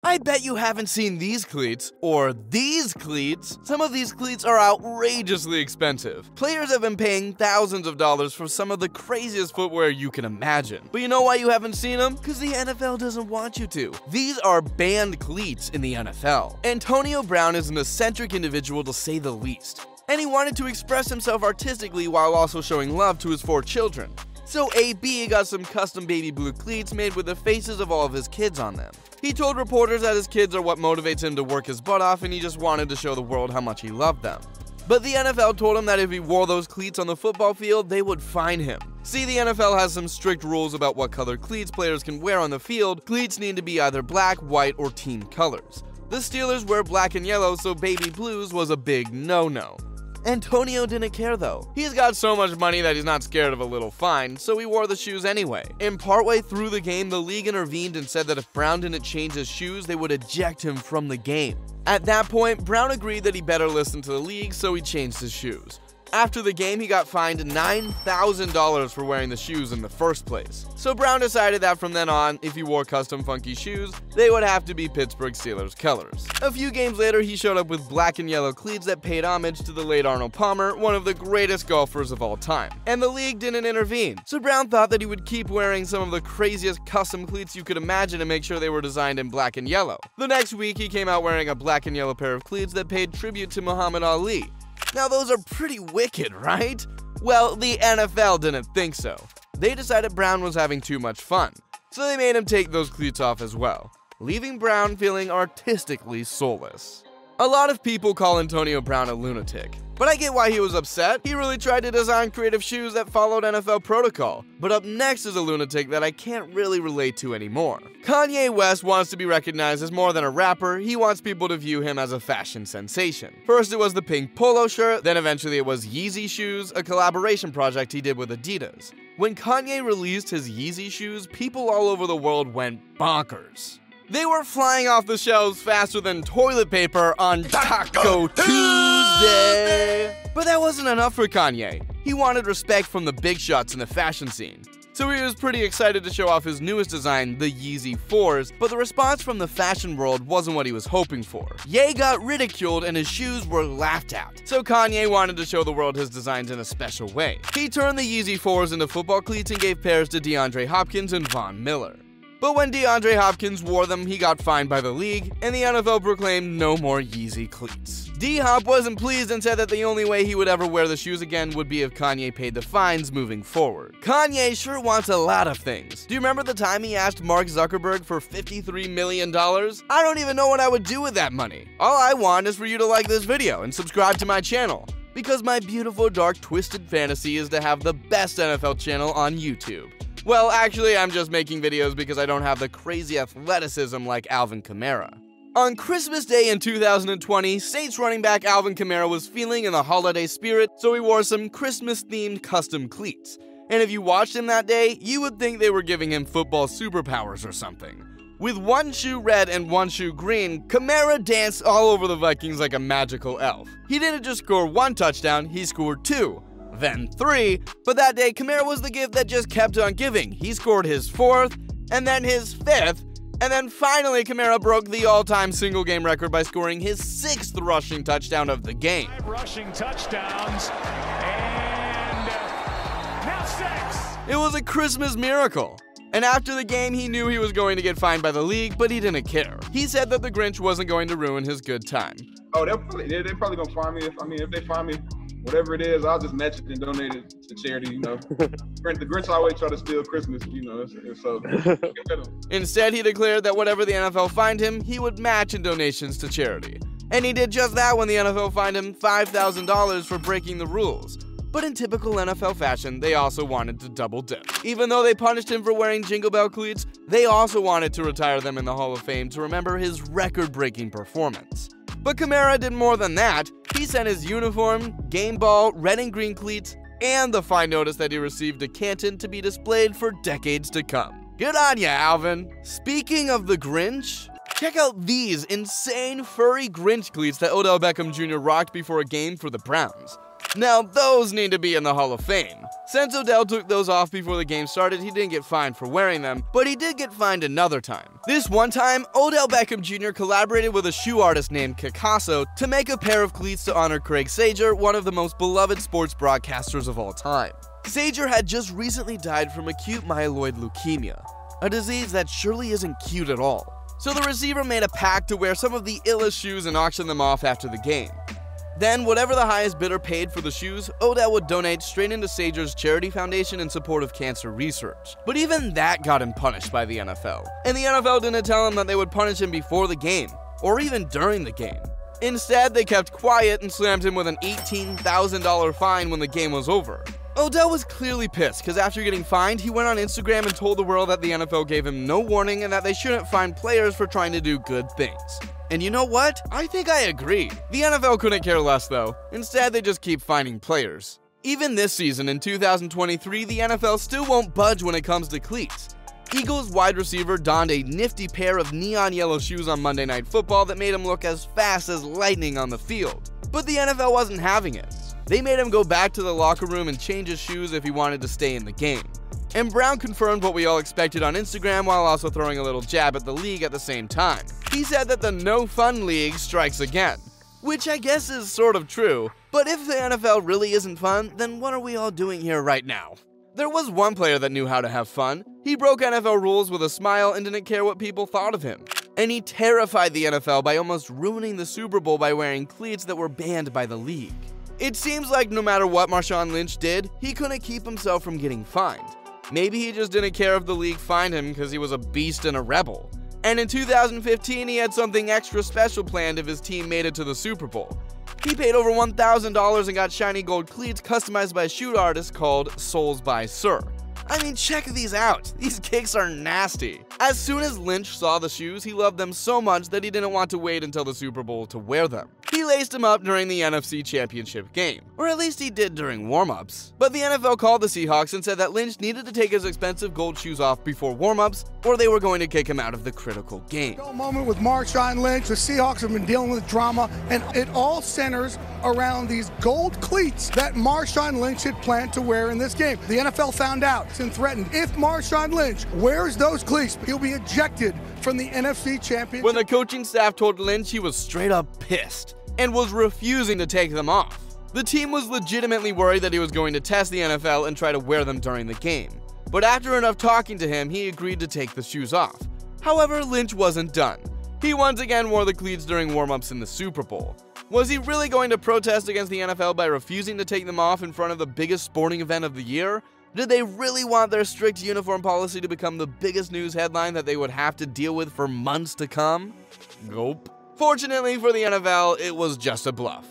I bet you haven't seen these cleats, or these cleats. Some of these cleats are outrageously expensive. Players have been paying thousands of dollars for some of the craziest footwear you can imagine. But you know why you haven't seen them? Because the NFL doesn't want you to. These are banned cleats in the NFL. Antonio Brown is an eccentric individual to say the least, and he wanted to express himself artistically while also showing love to his 4 children. So AB got some custom baby blue cleats made with the faces of all of his kids on them. He told reporters that his kids are what motivates him to work his butt off, and he just wanted to show the world how much he loved them. But the NFL told him that if he wore those cleats on the football field, they would fine him. See, the NFL has some strict rules about what color cleats players can wear on the field. Cleats need to be either black, white, or team colors. The Steelers wear black and yellow, so baby blues was a big no-no. Antonio didn't care though. He's got so much money that he's not scared of a little fine, so he wore the shoes anyway. And partway through the game, the league intervened and said that if Brown didn't change his shoes, they would eject him from the game. At that point, Brown agreed that he better listen to the league, so he changed his shoes. After the game, he got fined $9,000 for wearing the shoes in the first place. So Brown decided that from then on, if he wore custom funky shoes, they would have to be Pittsburgh Steelers colors. A few games later, he showed up with black and yellow cleats that paid homage to the late Arnold Palmer, one of the greatest golfers of all time. And the league didn't intervene, so Brown thought that he would keep wearing some of the craziest custom cleats you could imagine and make sure they were designed in black and yellow. The next week, he came out wearing a black and yellow pair of cleats that paid tribute to Muhammad Ali. Now those are pretty wicked, right? Well, the NFL didn't think so. They decided Brown was having too much fun, so they made him take those cleats off as well, leaving Brown feeling artistically soulless. A lot of people call Antonio Brown a lunatic, but I get why he was upset. He really tried to design creative shoes that followed NFL protocol. But up next is a lunatic that I can't really relate to anymore. Kanye West wants to be recognized as more than a rapper. He wants people to view him as a fashion sensation. First it was the pink polo shirt, then eventually it was Yeezy shoes, a collaboration project he did with Adidas. When Kanye released his Yeezy shoes, people all over the world went bonkers. They were flying off the shelves faster than toilet paper on Taco Tuesday. But that wasn't enough for Kanye. He wanted respect from the big shots in the fashion scene. So he was pretty excited to show off his newest design, the Yeezy 4s, but the response from the fashion world wasn't what he was hoping for. Ye got ridiculed and his shoes were laughed at. So Kanye wanted to show the world his designs in a special way. He turned the Yeezy 4s into football cleats and gave pairs to DeAndre Hopkins and Von Miller. But when DeAndre Hopkins wore them, he got fined by the league, and the NFL proclaimed no more Yeezy cleats. D-Hop wasn't pleased and said that the only way he would ever wear the shoes again would be if Kanye paid the fines moving forward. Kanye sure wants a lot of things. Do you remember the time he asked Mark Zuckerberg for $53 million? I don't even know what I would do with that money. All I want is for you to like this video and subscribe to my channel, because my beautiful, dark, twisted fantasy is to have the best NFL channel on YouTube. Well, actually, I'm just making videos because I don't have the crazy athleticism like Alvin Kamara. On Christmas Day in 2020, Saints running back Alvin Kamara was feeling in the holiday spirit, so he wore some Christmas-themed custom cleats. And if you watched him that day, you would think they were giving him football superpowers or something. With one shoe red and one shoe green, Kamara danced all over the Vikings like a magical elf. He didn't just score 1 touchdown, he scored 2. Then 3, but that day Kamara was the gift that just kept on giving. He scored his 4th, and then his 5th, and then finally Kamara broke the all-time single game record by scoring his 6th rushing touchdown of the game. 5 rushing touchdowns, and now 6. It was a Christmas miracle. And after the game, he knew he was going to get fined by the league, but he didn't care. He said that the Grinch wasn't going to ruin his good time. Oh, they're probably gonna fine me. If they fine me, whatever it is, I'll just match it and donate it to charity, you know. The Grinch always try to steal Christmas, you know, so. Instead, he declared that whatever the NFL fined him, he would match in donations to charity. And he did just that when the NFL fined him $5,000 for breaking the rules. But in typical NFL fashion, they also wanted to double dip. Even though they punished him for wearing Jingle Bell cleats, they also wanted to retire them in the Hall of Fame to remember his record-breaking performance. But Kamara did more than that. He sent his uniform, game ball, red and green cleats, and the fine notice that he received to Canton to be displayed for decades to come. Good on ya, Alvin. Speaking of the Grinch, check out these insane furry Grinch cleats that Odell Beckham Jr. rocked before a game for the Browns. Now those need to be in the Hall of Fame. Since Odell took those off before the game started, he didn't get fined for wearing them, but he did get fined another time. This one time, Odell Beckham Jr. collaborated with a shoe artist named Kickasso to make a pair of cleats to honor Craig Sager, one of the most beloved sports broadcasters of all time. Sager had just recently died from acute myeloid leukemia, a disease that surely isn't cute at all. So the receiver made a pact to wear some of the illest shoes and auction them off after the game. Then, whatever the highest bidder paid for the shoes, Odell would donate straight into Sager's charity foundation in support of cancer research. But even that got him punished by the NFL. And the NFL didn't tell him that they would punish him before the game, or even during the game. Instead, they kept quiet and slammed him with an $18,000 fine when the game was over. Odell was clearly pissed because after getting fined, he went on Instagram and told the world that the NFL gave him no warning and that they shouldn't fine players for trying to do good things. And you know what? I think I agree. The NFL couldn't care less though. Instead, they just keep fining players. Even this season in 2023, the NFL still won't budge when it comes to cleats. Eagles wide receiver donned a nifty pair of neon yellow shoes on Monday Night Football that made him look as fast as lightning on the field. But the NFL wasn't having it. They made him go back to the locker room and change his shoes if he wanted to stay in the game. And Brown confirmed what we all expected on Instagram while also throwing a little jab at the league at the same time. He said that the no fun league strikes again, which I guess is sort of true, but if the NFL really isn't fun, then what are we all doing here right now? There was one player that knew how to have fun. He broke NFL rules with a smile and didn't care what people thought of him. And he terrified the NFL by almost ruining the Super Bowl by wearing cleats that were banned by the league. It seems like no matter what Marshawn Lynch did, he couldn't keep himself from getting fined. Maybe he just didn't care if the league fined him because he was a beast and a rebel. And in 2015, he had something extra special planned if his team made it to the Super Bowl. He paid over $1,000 and got shiny gold cleats customized by a shoe artist called Souls by Sir. I mean, check these out. These kicks are nasty. As soon as Lynch saw the shoes, he loved them so much that he didn't want to wait until the Super Bowl to wear them. He laced them up during the NFC Championship game, or at least he did during warm-ups. But the NFL called the Seahawks and said that Lynch needed to take his expensive gold shoes off before warm-ups, or they were going to kick him out of the critical game. Moment with Marshawn Lynch. The Seahawks have been dealing with drama, and it all centers around these gold cleats that Marshawn Lynch had planned to wear in this game. The NFL found out and threatened if Marshawn Lynch wears those cleats, he'll be ejected from the NFC Championship. When the coaching staff told Lynch, he was straight up pissed and was refusing to take them off. The team was legitimately worried that he was going to test the NFL and try to wear them during the game. But after enough talking to him, he agreed to take the shoes off. However, Lynch wasn't done. He once again wore the cleats during warm-ups in the Super Bowl. Was he really going to protest against the NFL by refusing to take them off in front of the biggest sporting event of the year? Did they really want their strict uniform policy to become the biggest news headline that they would have to deal with for months to come? Nope. Fortunately for the NFL, it was just a bluff.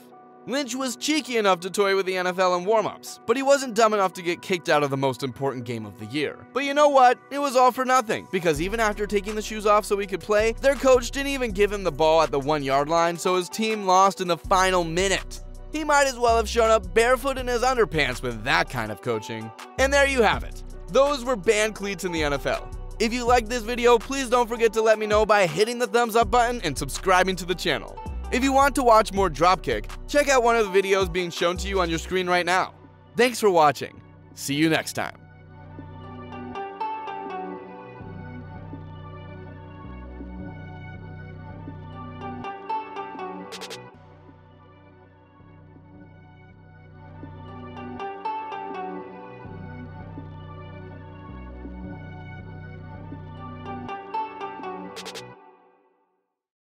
Lynch was cheeky enough to toy with the NFL in warm-ups, but he wasn't dumb enough to get kicked out of the most important game of the year. But you know what? It was all for nothing, because even after taking the shoes off so he could play, their coach didn't even give him the ball at the 1-yard line, so his team lost in the final minute. He might as well have shown up barefoot in his underpants with that kind of coaching. And there you have it. Those were banned cleats in the NFL. If you liked this video, please don't forget to let me know by hitting the thumbs up button and subscribing to the channel. If you want to watch more DropKick, check out one of the videos being shown to you on your screen right now. Thanks for watching. See you next time.